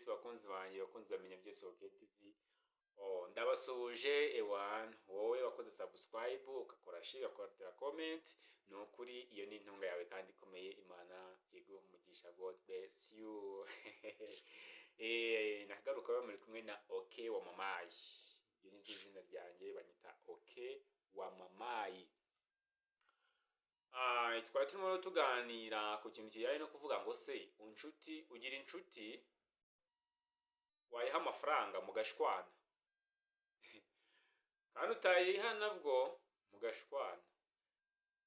byose bakunzi banjye bakunzi bamenya byose OK TV. Ndabasuje ewan wowe wakoze subscribe ukakora share ukakora comment, no kuri iyo ni intunga yawe kandi ikomeye. Imana yego umugisha, God bless you. Nagaruka muri kumwe na OK wa mamayi. Iyo ni izina ryanjye banyita OK wa mamayi. Twari turimo tuganira ku kintu kijyanye no kuvuga ngo se inshuti ugira inshuti wayiha amafaranga mugashwana kandi utayiha nabwo mugashwana,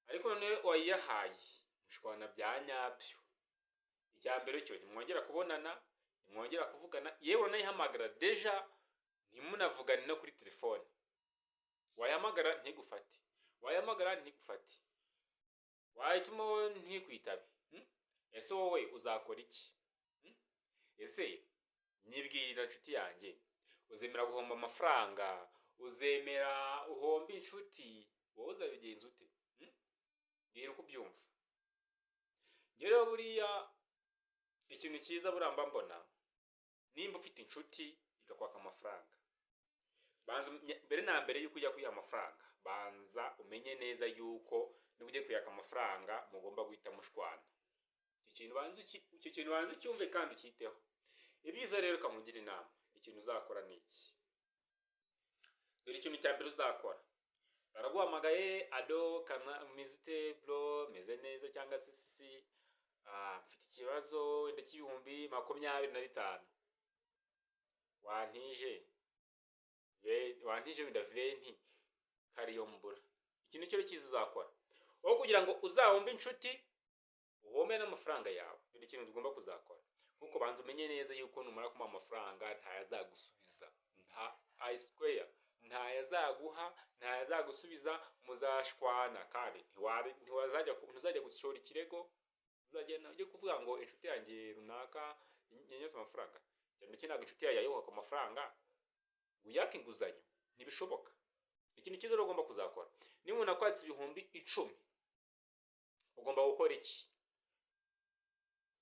ariko none wayiyahaye mushwana bya nyabyo. Icya mbere cyo ntimwongera kubonana, ntimwongera kuvugana, yewe unayihamagara deja ntimunavugane no kuri telefone. Wayihamagara ntigufate, wayihamagara ntigufate, wahitamo ntikwitabe. Ese wowe uzakora iki? Ese nibwirira inshuti yanjye, uzemera guhomba amafaranga? Uzemera uhomba inshuti? Wowe uzabigenza ute? Ngira uko ubyumva. Rero buriya ikintu cyiza buramba mbona, nimba ufite inshuti ikakwaka amafaranga, banza mbere na mbere yuko ujya kuyiha amafaranga, banza umenye neza yuko niba ugiye kuyaka amafaranga mugomba guhita mushwana. Icyo kintu banza ucyumve kandi ukiteho. Ibyiza rero kamugira inama, ikintu uzakora ni iki. Dore ikintu cya mbere uzakora, baraguhamagaye, ado kana mizute bro, meze neza cyangwa se sisi, mfite ikibazo wenda cy'ibihumbi 25 wantije wenda 20 kariyo mbura. Ikintu cyo cyiza uzakora aho kugira ngo uzahombe inshuti uhombe n'amafaranga yawe, dore ikintu tugomba kuzakora. Kuko banza umenye neza yuko numara kumuha amafaranga ntayazagusubiza, I square ntayazaguha, ntayazagusubiza, muzashwana kandi ntuzajya gushora ikirego. Uzagenda ujye kuvuga ngo inshuti yanjye runaka nyanyose amafaranga, cyane cyane inshuti yawe yayoboka amafaranga uyaka inguzanyo, ntibishoboka. Ikintu cyiza ugomba kuzakora, niba umuntu akwatse ibihumbi 10 ugomba gukora iki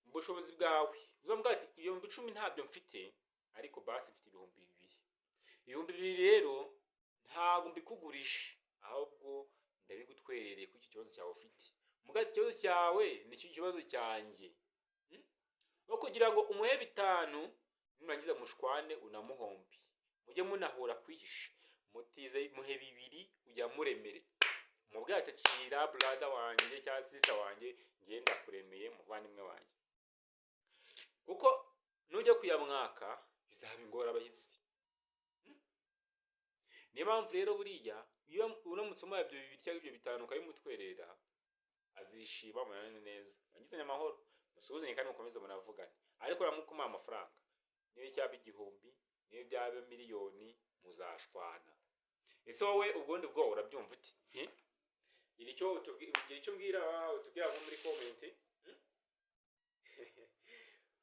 mu bushobozi bwawe? Uzambwira ati ibihumbi 10 ntabyo mfite, ariko basi mfite ibihumbi 2. Ibihumbi 2 rero ntabwo mbikugurije, ahubwo ndabigutwerereye ku iki kibazo cyawe ufite. Mugati ikibazo cyawe nicyo kibazo cyanjye. No kugira ngo umuhe 5 nimurangiza mushwane unamuhombi, mujye munahura kwihisha, mutize muhe 2 ujya muremere. Mubwira ati akira brother wanjye cyangwa sister wanjye, ngenda kuremeye muvandimwe wanjye. Kuko nujya kuyamwaka bizaba ingora abahizi. Niyo mpamvu rero buriya iyo uramutse umuha ibyo 2 cyangwa ibyo 5 ukabimutwerera, azishima murane neza, bagizanye amahoro, musuzanye kandi mukomeze muravugane. Ariko uramukuma amafaranga, niyo cyaba 1000, niyo byaba miliyoni, muzashwana. Ese wowe ubundi bwo urabyumva uti? Gira icyo mbwira utubwira nko muri comment.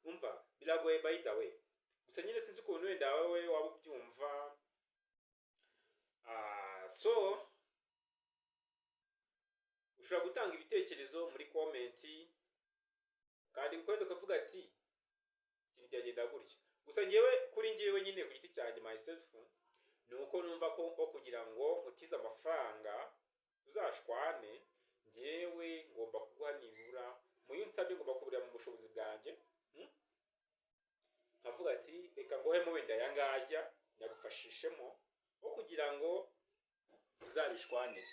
Umva biragoye by the way, gusa nyine sinzi ukuntu wenda wowe waba ubyumva. So ushobora gutanga ibitekerezo muri comment, kandi ukwenda ukavuga ati ikintu cyagenda gutya. Gusa kuri njyewe nyine ku giti cyanjye myself, ni uko numva ko kugira ngo nkutize amafaranga uzashwane, njyewe ngomba kuguha nibura muyo nsabye, ngomba kuburira mu bushobozi bwanjye. Nkavuga ati reka ngohemo wenda yangajya nyagufashishemo aho kugira ngo uzabishwanire.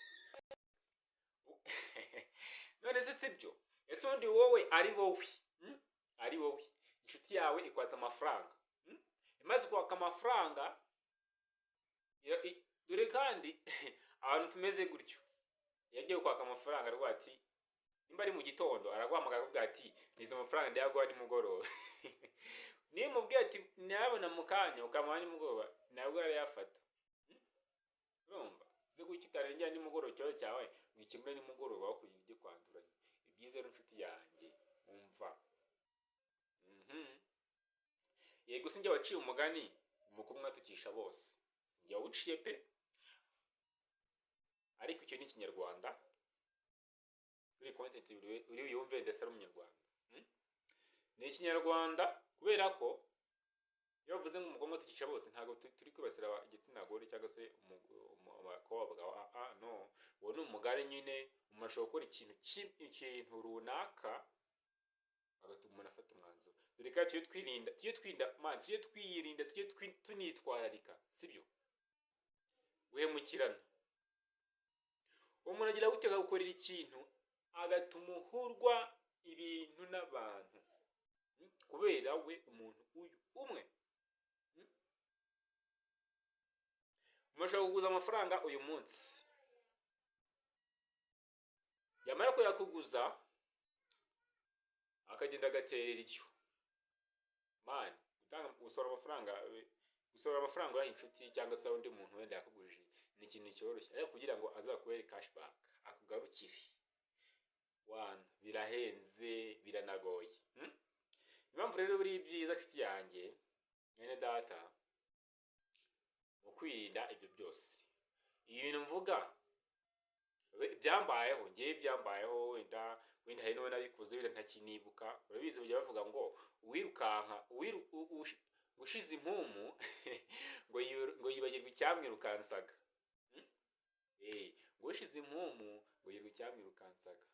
None se sibyo? Ese undi wowe ari wowe inshuti yawe ikwatsa amafaranga, imaze kwaka amafaranga, dore kandi abantu tumeze gutyo, yagiye kwaka amafaranga rwati nimba ari mu gitondo araguhamagara kuvuga ati nizo amafaranga ndayaguha nimugoroba. Niyo mubwiye ati nabona mukanya ukamuha nimugoroba, nabwo yarayafata. Urumva ze guki utarengera nimugoroba cyo cyawe mwikimure nimugoroba aho kujya kwanduranya. Ibyiza rero inshuti yanjye umva, yego sinjye waciye umugani mukumwa tukisha bose, sinjye wawuciye pe, ariko icyo ni Kinyarwanda. Kuri content uri yumve ndetse ari umunyarwanda. Ni Kinyarwanda kubera ko mvuze nk'umukobwa tukica bose ntabwo turi kwibasira igitsina gore cyangwa se abakobwa. No, uwo ni umugari nyine. Umuntu ashobora gukora ikintu runaka agatuma umuntu afata umwanzuro. Dore kandi tujye twirinda tunitwararika, sibyo? Guhemukirana. Umuntu agira gutega gukorera ikintu agatuma uhurwa ibintu n'abantu kubera we umuntu uyu umwe. Ushobora kuguza amafaranga uyu munsi, yamara kuyakuguza akagenda agaterera iryo mani. Gusora amafaranga ya inshuti cyangwa se undi muntu wenda yakuguje ni ikintu cyoroshye, ariko kugira ngo azakubere cashback akugarukire birahenze, biranagoye. Impamvu rero buri byiza nshuti yanjye mwene data mu kwirinda ibyo byose. Ibintu mvuga byambayeho, byambayeho, wenda hari n'uwo nabikoze wenda ntakinibuka. Urabizi bajya bavuga ngo uwirukanka ushize impumu ngo yibagirwa icyamwirukansaga. Ngo ushize impumu ngo yibagirwa icyamwirukansaga.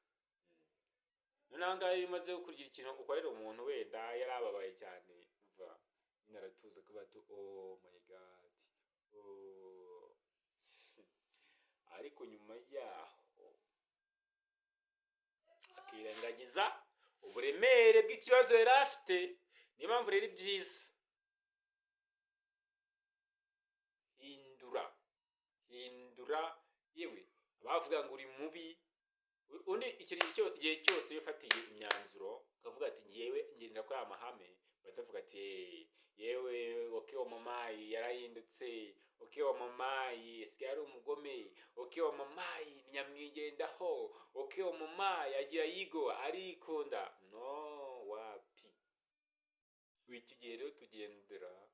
Noneho ngaho iyo umaze kugira ikintu ukorera umuntu wenda yarababaye cyane, naratuza kuba oh my god, ariko nyuma yaho akirengagiza uburemere bw'ikibazo yari afite. Niyo mpamvu rero byiza hindura. Yewe abavuga ngo uri mubi, undi igihe cyose iyo ufatiye imyanzuro ukavuga ati ngewe ngendera kwa amahame, batavuga ati yewe wa mamayi yarahindutse, wa mamayi esigaye ari umugome, wa mamayi nyamwigendaho, wa mamayi agira yigo arikunda. No, wapi. Iki gihe rero tugendera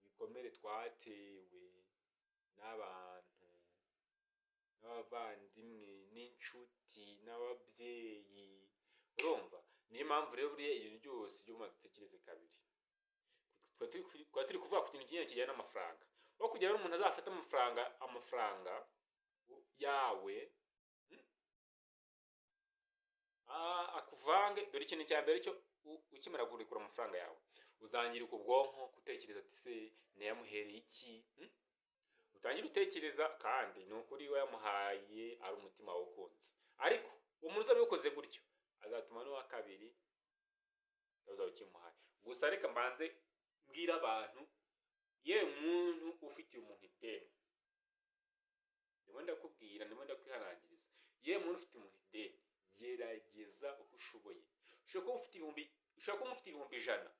ibikomere twatewe n'abantu, n'abavandimwe, n'inshuti, n'ababyeyi. Urumva? Niyo mpamvu rero buriya ibintu byose byo maze dutekereze kabiri. Kwa turi kuvuga ku kintu kijyanye n'amafaranga. Aho kugira ngo umuntu azafata amafaranga yawe akuvange. Dore ikintu cya mbere cyo ukimara kurekura amafaranga yawe uzangira ubwonko gutekereza ati se nayamuhereye iki. Utangira utekereza, kandi ni ukuri we yamuhaye ari umutima wawukunze. Ariko umuntu uzabikoze gutyo azatuma n'uwa kabiri ukimuhaye. Gusa reka mbanze mbwira abantu, yewe muntu ufitiye umuntu ideni, ndimo ndakubwira, ndimo ndakwihanangiriza, yewe muntu ufite umuntu ideni, gerageza uko ushoboye. Ushobora kuba ufite ibihumbi 100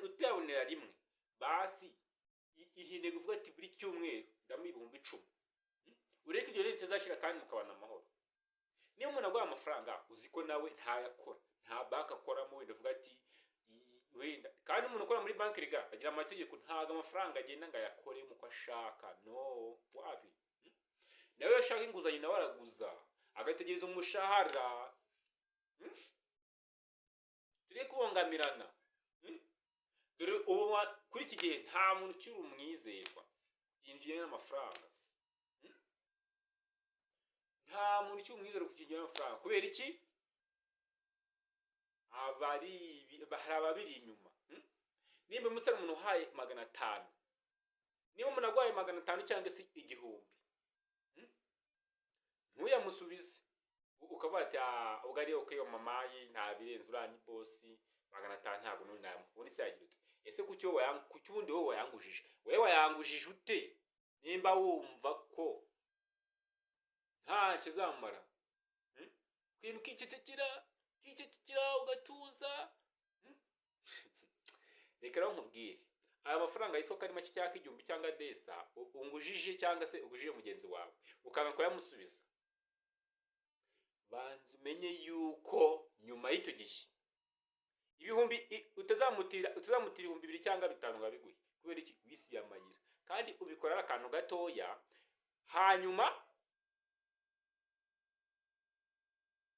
utabonera rimwe, basi ihinde kuvuga ati buri cyumweru ndamu 10,000. Ureke ibyo rero bitazashira kandi mukabana amahoro. Niyo umuntu aguha amafaranga uzi ko nawe ntayakora, nta banki akoramo, wenda uvuga ati wenda, kandi umuntu ukora muri banki riga agira amategeko, ntago amafaranga agenda ngo ayakore muko ashaka. No, wapi. Nawe yashaka inguzanyo nawe araguza agategereza umushahara. Turi kubongamirana. Dore ubu kuri iki gihe nta muntu cyuri umwizerwa yinjiye n'amafaranga. Nta muntu cyuri umwizerwa kukinjira n'amafaranga. Kubera iki? Hari ababiri inyuma. Nimba umusore umuntu uhaye 500, niba umuntu agwaye 500 cyangwa se 1000, ntuyamusubize ukavuga ati ubwo ari wa mamayi nta birenze, urani bosi 500 ntabwo nunamwe. Ubundi se yagira ute? Ese kuki ubundi wowe wayangujije? Wewe wayangujije ute nimba wumva ko nta kizamara? Kwibuka ikicikira ugatuza. Reka rero nkubwire, aya mafaranga yitwa ko ari make cyangwa 1000 cyangwa desa ungujije cyangwa se ugujije mugenzi wawe ukanga ko yamusubiza, banze umenye yuko nyuma y'icyo gihe utazamutira 2,000 cyangwa 5 ngabiguye. Kubera iki? Wisi yamayira, kandi ubikora akantu gatoya, hanyuma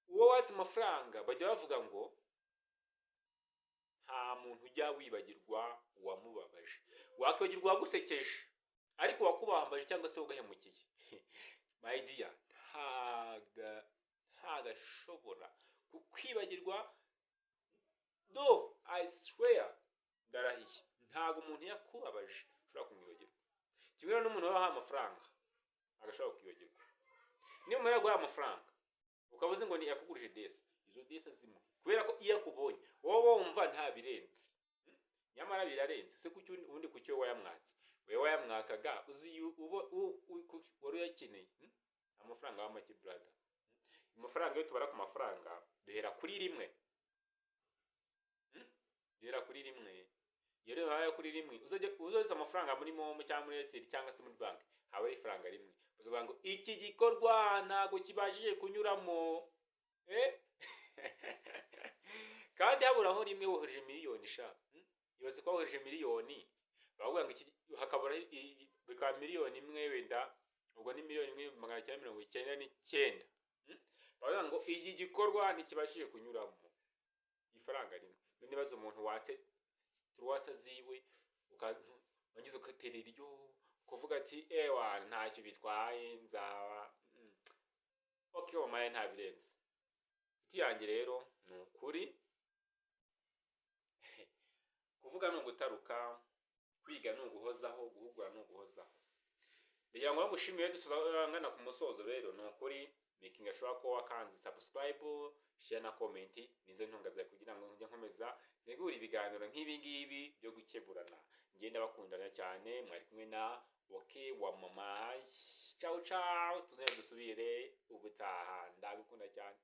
uwo watse amafaranga bajya bavuga ngo nta muntu ujya wibagirwa uwamubabaje. Wakwibagirwa uwagusekeje ariko wakubambaje cyangwa se ugahemukiye my dear ntagashobora kukwibagirwa. Do I swear, ndarahiye, ntago umuntu yakubabaje ushobora kumwibagirwa. Kimwe n'umuntu waha amafaranga agashobora kwibagirwa. Niyo umuntu yaguha amafaranga ukavuze ngo ni yakugurije desa, izo desa zimwe kubera ko iyo akubonye wowe wumva nta birenze, nyamara birarenze. Se kuki undi kucyo wayamwatse, wewe wayamwakaga uzi wari yakeneye amafaranga wa make brother. Amafaranga yo tubara ku mafaranga duhera kuri rimwe, duhera kuri rimwe. Iyo rero haya kuri rimwe uzoza amafaranga muri momo cyangwa muri Airtel cyangwa se muri banki, hawe ifaranga rimwe uzovuga ngo iki gikorwa ntago kibajije kunyuramo kandi haburaho rimwe wohereje miliyoni sha. Ibaze ko wohereje miliyoni bavuga ngo iki hakabura bika miliyoni imwe wenda, ubwo ni miliyoni 199. Bavuga ngo iki gikorwa ntikibashije kunyuramo ifaranga rimwe. Nibaza umuntu watse tuwasa ziwe ukagize ukatera iryo kuvuga ati ewa ntacyo bitwaye nzaba okay omaye nta birenze. Iti yanjye rero ni ukuri kuvuga no gutaruka, kwiga no guhozaho, guhugura no guhozaho. Ngira ngo ngushimiye dusangana ku musozo rero ni ukuri making sure ko wakanze subscribe, share na comment, nizo ntungaza kugira ngo njye nkomeza negura ibiganiro nk'ibi ngibi byo gukeburana. Ngenda bakundana cyane, mwari kumwe na okay wa mama. Ciao ciao, tuzere dusubire ubutaha, ndagukunda cyane.